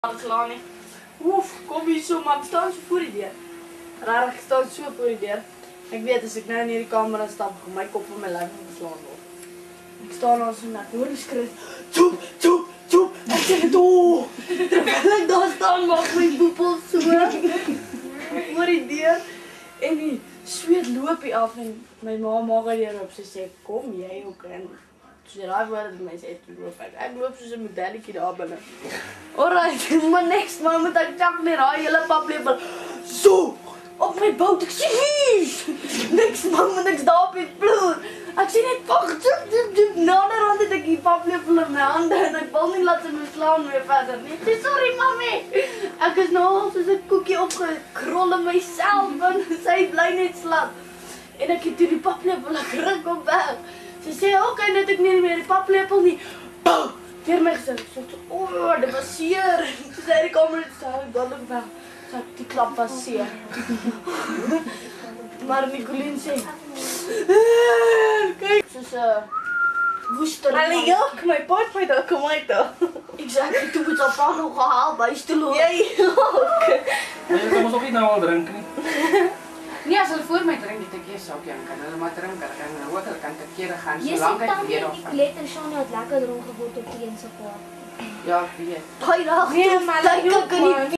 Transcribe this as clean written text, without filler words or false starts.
Klaar nie. Oef, kom hier so, maar ek staan so voor die deur. Rarig, ek staan so voor die deur. Ek weet as ek nou in hierdie kamer instap, gaan my kop van my lyf geslaan word. Ek staan daar so net hoor die skrik. Tjoep, tjoep, tjoep. Ek sê dit o. Terwyl ek daar staan maak my poepel so voor die deur en die sweet loop hier af en my ma maak die deur op. Sy sê kom jy ook in. Sy raai woorde vir my sê toe loop ek. Ek loop soos 'n modelletjie daar binne. Alright, maar next moment ek chak net daai hele paplepel. So op my bout ek sê next moment ek daar op die vloer. Ek sê net wag, nader aan dit ek die paplepel in my hande en ek wil nie laat sy my slaan weer verder nie. Ek sê sorry mami. Ek is nou al soos 'n koekie opgekrol in myself en sy bly net slaan. En ek het toe die paplepel geruk op weg. Sy sê okay, net ek nie meer die paplepel nie. Bow! Weer my gesin. Sy sê o, dit was seer. Sy sê die kamer het staan dadelik weg. Sy sê die klap was seer. Maar Nicolien sê kyk, soos 'n woester. Hulle jok my pot my daar kom uit daar. Exactly, toe het sy pa nog gehaal by stoel. Jy jok. Maar jy kan ons ook nie nou al drink nie. Nee, as hulle voor my drink, het ek eers ook kan hulle maar drink, hulle kan ook hulle kan te kere gaan solank ek weer of. Nicolette en Shani het lekker dronk geword op die een se paart. Ja, ek weet. Daai dag. Nee, maar hulle jok my.